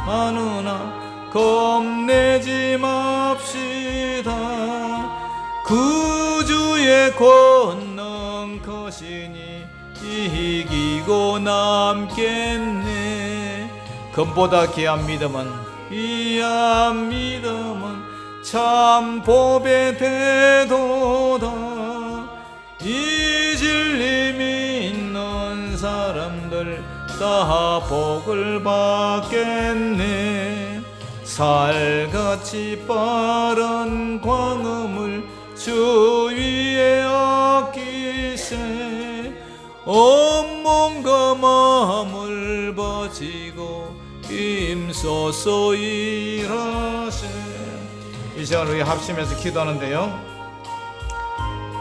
많으나 겁내지 맙시다. 구주의 권능 거시니 이기고 남겠네. 금보다 귀한 믿음은 참 복의 대도다. 이 진리 믿는 사람들 다 복을 받겠네. 살같이 빠른 광음을 주 위에 아끼세. 온 몸과 마음을 바치고 힘써서 일하세. 이 시간 우리 합심해서 기도하는데요,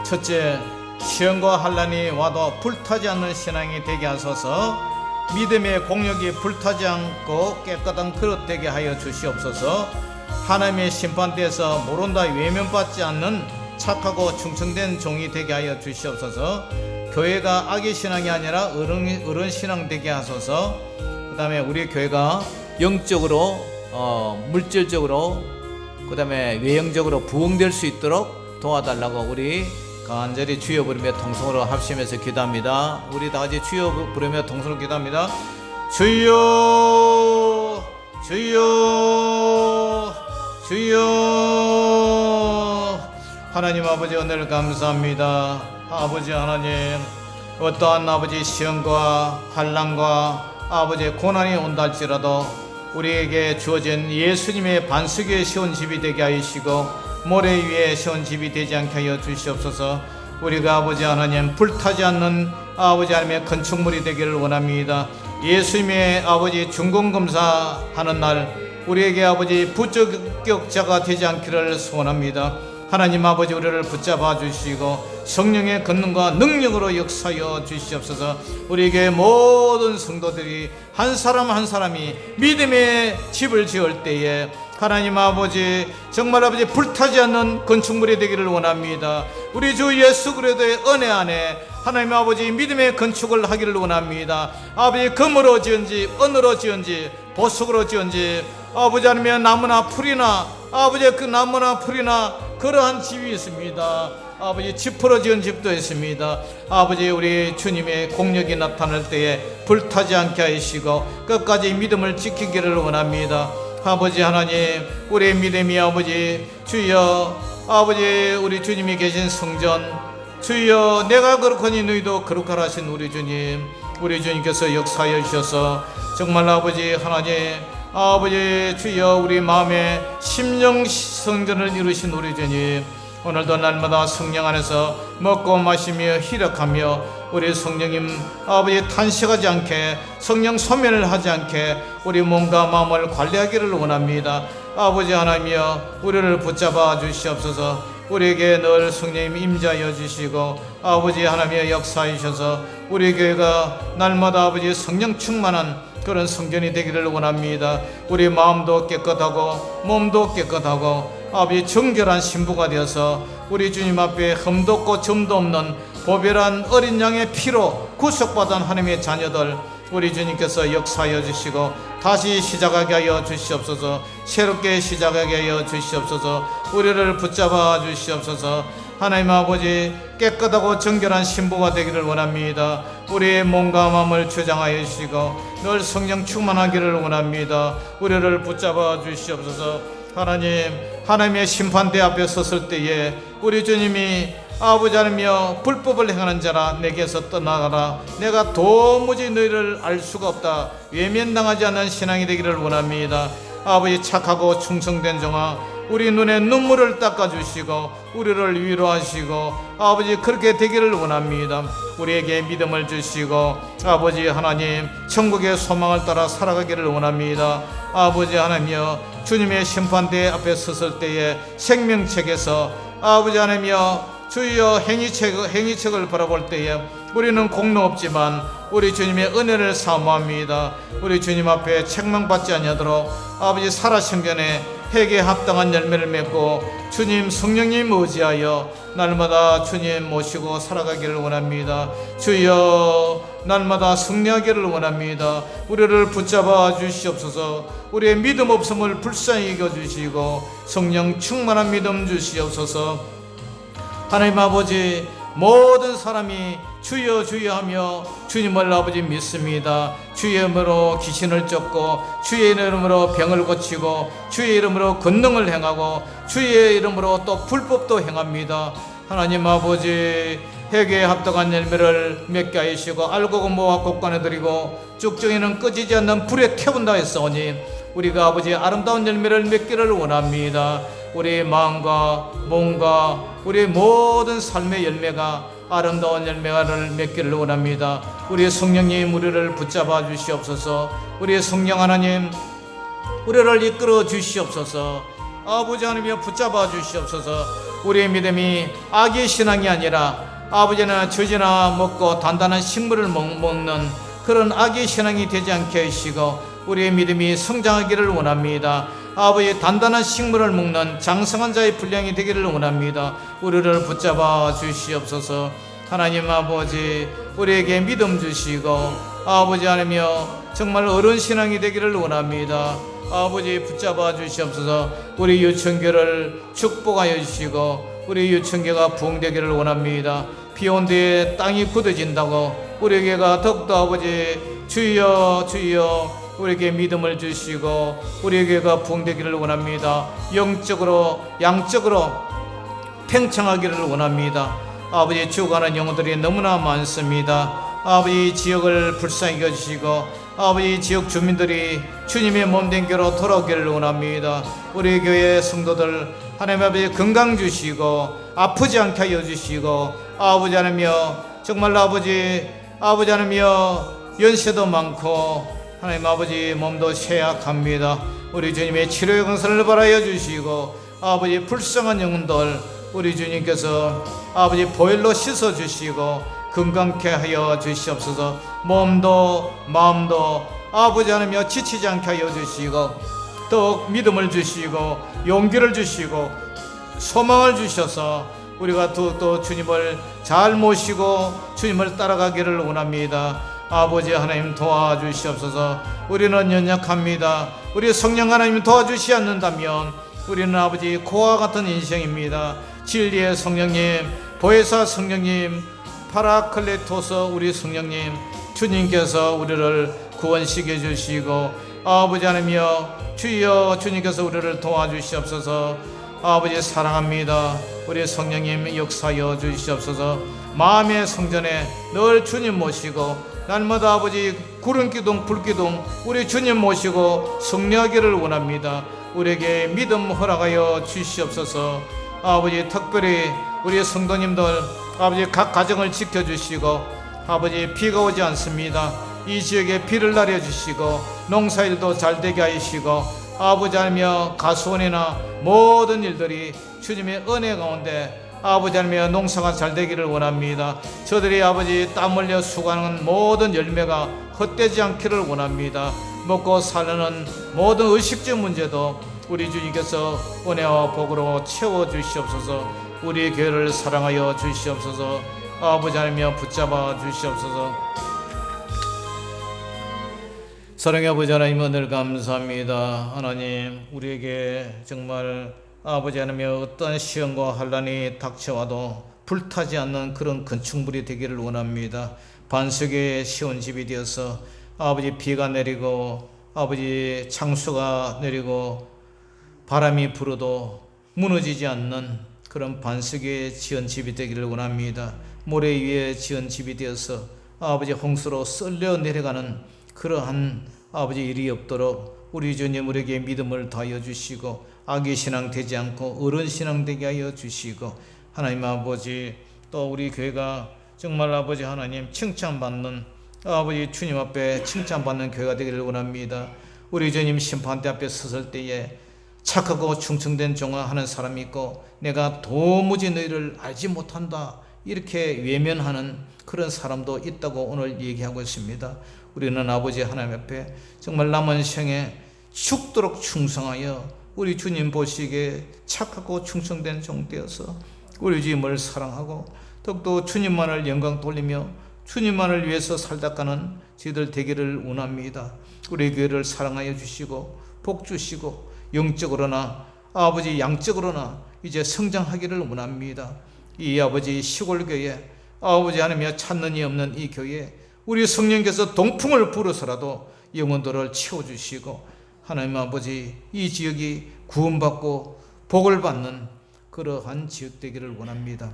첫째, 시험과 환난이 와도 불타지 않는 신앙이 되게 하소서. 믿음의 공력이 불타지 않고 깨끗한 그릇 되게 하여 주시옵소서. 하나님의 심판대에서 모른다 외면받지 않는 착하고 충성된 종이 되게 하여 주시옵소서. 교회가 악의 신앙이 아니라 어른 신앙 되게 하소서. 그 다음에 우리 교회가 영적으로 물질적으로 그 다음에 외형적으로 부흥될 수 있도록 도와달라고 우리 간절히 주여 부르며 통성으로 합심해서 기도합니다. 우리 다같이 주여 부르며 통성으로 기도합니다. 주여 주여 주여. 하나님 아버지, 오늘 감사합니다. 아버지 하나님, 어떠한 아버지 시험과 환난과 아버지 고난이 온다 할지라도 우리에게 주어진 예수님의 반석 위에 세운 집이 되게 하시고 모래 위에 세운 집이 되지 않게 하여 주시옵소서. 우리가 아버지 하나님 불타지 않는 아버지 하나님의 건축물이 되기를 원합니다. 예수님의 아버지 중공검사하는 날 우리에게 아버지 부적격자가 되지 않기를 소원합니다. 하나님 아버지, 우리를 붙잡아 주시고 성령의 권능과 능력으로 역사하여 주시옵소서. 우리에게 모든 성도들이 한 사람 한 사람이 믿음의 집을 지을 때에 하나님 아버지, 정말 아버지 불타지 않는 건축물이 되기를 원합니다. 우리 주 예수 그리스도의 은혜 안에 하나님 아버지 믿음의 건축을 하기를 원합니다. 아버지, 금으로 지은 집, 은으로 지은 집, 보석으로 지은 집, 아버지 아니면 나무나 풀이나 아버지 그 나무나 풀이나 그러한 집이 있습니다. 아버지, 지푸러 지은 집도 있습니다. 아버지, 우리 주님의 공력이 나타날 때에 불타지 않게 하시고 끝까지 믿음을 지키기를 원합니다. 아버지 하나님, 우리의 믿음이 아버지 주여 아버지 우리 주님이 계신 성전, 주여 내가 그렇거니 너희도 그렇게 하신 우리 주님, 우리 주님께서 역사하여 주셔서 정말 아버지 하나님 아버지 주여 우리 마음에 심령 성전을 이루신 우리 주님, 오늘도 날마다 성령 안에서 먹고 마시며 희락하며 우리 성령님 아버지 탄식하지 않게, 성령 소멸을 하지 않게 우리 몸과 마음을 관리하기를 원합니다. 아버지 하나님이여, 우리를 붙잡아 주시옵소서. 우리에게 늘 성령님 임재하여 주시고 아버지 하나님의 역사해 주셔서 우리 교회가 날마다 아버지 성령 충만한 그런 성전이 되기를 원합니다. 우리 마음도 깨끗하고 몸도 깨끗하고 아버지 정결한 신부가 되어서 우리 주님 앞에 흠도 없고 점도 없는 보배란 어린 양의 피로 구속받은 하나님의 자녀들 우리 주님께서 역사하여 주시고 다시 시작하게 하여 주시옵소서. 새롭게 시작하게 하여 주시옵소서. 우리를 붙잡아 주시옵소서. 하나님 아버지, 깨끗하고 정결한 신부가 되기를 원합니다. 우리의 몸과 마음을 주장하여 주시고 늘 성령 충만하기를 원합니다. 우리를 붙잡아 주시옵소서. 하나님, 하나님의 심판대 앞에 섰을 때에 우리 주님이 아버지 하나님이여, 불법을 행하는 자라 내게서 떠나가라, 내가 도무지 너희를 알 수가 없다, 외면당하지 않는 신앙이 되기를 원합니다. 아버지, 착하고 충성된 종아, 우리 눈에 눈물을 닦아주시고 우리를 위로하시고 아버지 그렇게 되기를 원합니다. 우리에게 믿음을 주시고 아버지 하나님 천국의 소망을 따라 살아가기를 원합니다. 아버지 하나님이여, 주님의 심판대 앞에 섰을 때에 생명책에서 아버지 하나님이여 주여 행위책을 바라볼 때에 우리는 공로 없지만 우리 주님의 은혜를 사모합니다. 우리 주님 앞에 책망받지 아니하도록 아버지 살아생전에 회개에 합당한 열매를 맺고 주님 성령님 의지하여 날마다 주님 모시고 살아가기를 원합니다. 주여 날마다 승리하기를 원합니다. 우리를 붙잡아 주시옵소서. 우리의 믿음 없음을 불쌍히 여겨주시고 성령 충만한 믿음 주시옵소서. 하나님 아버지, 모든 사람이 주여 주여 하며 주님을 아버지 믿습니다. 주의 이름으로 귀신을 쫓고 주의 이름으로 병을 고치고 주의 이름으로 권능을 행하고 주의 이름으로 또 불법도 행합니다. 하나님 아버지, 회개에 합당한 열매를 맺게 하시고 알고 공부와 곳간에 드리고 쭉정이는 꺼지지 않는 불에 태운다 했사오니 우리가 아버지 아름다운 열매를 맺기를 원합니다. 우리 마음과 몸과 우리 모든 삶의 열매가 아름다운 열매를 맺기를 원합니다. 우리 성령님 우리를 붙잡아 주시옵소서. 우리 성령 하나님 우리를 이끌어 주시옵소서. 아버지 하나님이여 붙잡아 주시옵소서. 우리의 믿음이 악의 신앙이 아니라 아버지는 젖이나 먹고 단단한 식물을 먹는 그런 악의 신앙이 되지 않게 하시고 우리의 믿음이 성장하기를 원합니다. 아버지 단단한 식물을 먹는 장성한 자의 분량이 되기를 원합니다. 우리를 붙잡아 주시옵소서. 하나님 아버지 우리에게 믿음 주시고 아버지 하나님이여 정말 어른 신앙이 되기를 원합니다. 아버지 붙잡아 주시옵소서. 우리 유천교를 축복하여 주시고 우리 유천교가 부흥되기를 원합니다. 비온 뒤에 땅이 굳어진다고 우리에게가 더욱더 아버지 주여 주여 우리에게 믿음을 주시고 우리에게가 부흥되기를 원합니다. 영적으로 양적으로 팽창하기를 원합니다. 아버지 죽어가는 영혼들이 너무나 많습니다. 아버지 지역을 불쌍히 여주시고 아버지 지역 주민들이 주님의 몸된 교로 돌아오기를 원합니다. 우리 교회 성도들 하나님 아버지 건강 주시고 아프지 않게 하여 주시고 아버지 하나님이여 정말 아버지 하나님이여 연세도 많고 하나님 아버지 몸도 쇠약합니다. 우리 주님의 치료의 권세를 바라여 주시고 아버지 불쌍한 영혼들 우리 주님께서 아버지 보혈로 씻어 주시고 건강케 하여 주시옵소서. 몸도 마음도 아버지 하나님이여 지치지 않게 하여 주시고 더욱 믿음을 주시고 용기를 주시고 소망을 주셔서 우리가 또 주님을 잘 모시고 주님을 따라가기를 원합니다. 아버지 하나님 도와주시옵소서. 우리는 연약합니다. 우리 성령 하나님 도와주시 않는다면 우리는 아버지 고와 같은 인생입니다. 진리의 성령님, 보혜사 성령님, 파라클레토스 우리 성령님 주님께서 우리를 구원시켜 주시고 아버지 하나님이여 주여 주님께서 우리를 도와주시옵소서. 아버지 사랑합니다. 우리 성령님 역사여 주시옵소서. 마음의 성전에 늘 주님 모시고 날마다 아버지 구름기둥 불기둥 우리 주님 모시고 승리하기를 원합니다. 우리에게 믿음 허락하여 주시옵소서. 아버지 특별히 우리 성도님들 아버지 각 가정을 지켜주시고 아버지 비가 오지 않습니다. 이 지역에 비를 내려주시고 농사일도 잘 되게 하시고 아버지 하나님이여 가수원이나 모든 일들이 주님의 은혜 가운데 아버지 하나님이여 농사가 잘 되기를 원합니다. 저들이 아버지 땀 흘려 수고하는 모든 열매가 헛되지 않기를 원합니다. 먹고 살려는 모든 의식적 문제도 우리 주님께서 은혜와 복으로 채워주시옵소서. 우리 교회를 사랑하여 주시옵소서. 아버지 하나님이여 붙잡아 주시옵소서. 사랑의 아버지 하나님 은혜를 감사합니다. 하나님 우리에게 정말 아버지 하나님이여 어떤 시험과 환난이 닥쳐와도 불타지 않는 그런 건축물이 되기를 원합니다. 반석에 세운 집이 되어서 아버지 비가 내리고 아버지 창수가 내리고 바람이 불어도 무너지지 않는 그런 반석에 지은 집이 되기를 원합니다. 모래 위에 지은 집이 되어서 아버지 홍수로 썰려 내려가는 그러한 아버지 일이 없도록 우리 주님 우리에게 믿음을 다하여 주시고 악의 신앙 되지 않고 어른 신앙 되게 하여 주시고 하나님 아버지 또 우리 교회가 정말 아버지 하나님 칭찬받는 아버지 주님 앞에 칭찬받는 교회가 되기를 원합니다. 우리 주님 심판대 앞에 섰을 때에 착하고 충성된 종아 하는 사람이 있고 내가 도무지 너희를 알지 못한다 이렇게 외면하는 그런 사람도 있다고 오늘 얘기하고 있습니다. 우리는 아버지 하나님 앞에 정말 남은 생에 죽도록 충성하여 우리 주님 보시기에 착하고 충성된 종 되어서 우리 주님을 사랑하고 더욱더 주님만을 영광 돌리며 주님만을 위해서 살다 가는 저희들 되기를 원합니다. 우리 교회를 사랑하여 주시고 복 주시고 영적으로나 아버지 양적으로나 이제 성장하기를 원합니다. 이 아버지 시골교회 아버지 하나님이여 찾는 이 없는 이 교회 우리 성령께서 동풍을 불어서라도 영혼들을 채워주시고 하나님 아버지 이 지역이 구원받고 복을 받는 그러한 지역 되기를 원합니다.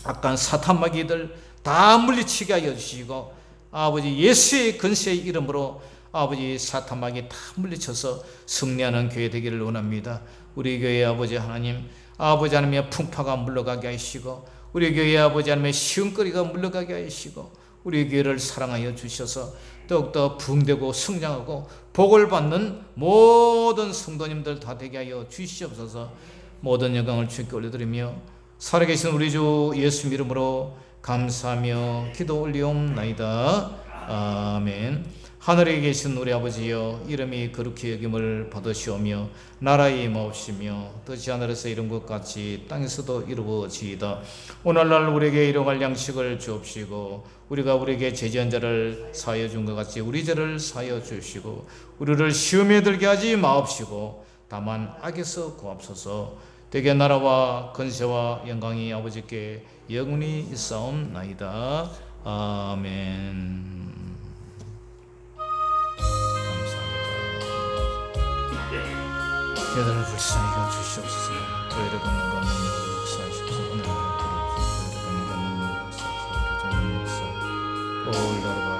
악한 사탄 마귀들 다 물리치게 하여 주시고, 아버지 예수의 근세의 이름으로 아버지 사탄 마귀 다 물리쳐서 승리하는 교회 되기를 원합니다. 우리 교회 아버지 하나님, 아버지 하나님의 풍파가 물러가게 하시고, 우리 교회 아버지 하나님의 시흥거리가 물러가게 하시고, 우리 교회를 사랑하여 주셔서 더욱더 부흥되고 성장하고 복을 받는 모든 성도님들 다 되게 하여 주시옵소서. 모든 영광을 주께 올려드리며 살아계신 우리 주 예수 이름으로 감사하며 기도 올리옵나이다. 아멘. 하늘에 계신 우리 아버지여, 이름이 거룩히 여김을 받으시오며 나라의 임하옵시며 뜻이 하늘에서 이룬 것 같이 땅에서도 이루어지이다. 오늘날 우리에게 일용할 양식을 주옵시고, 우리가 우리에게 죄지은 자를 사하여 준 것 같이 우리 죄를 사하여 주시고, 우리를 시험에 들게 하지 마옵시고 다만 악에서 구하옵소서. 대개 나라와 권세와 영광이 아버지께 영원히 있사옵나이다. 아멘. 저희들을 불쌍히 여주시옵소서. 저희를 걷는 것 능력으로 역사하시옵소서. 오늘 저희를 걷는 것 능력으로 역사하옵소서. 우리 주님 역사. 오,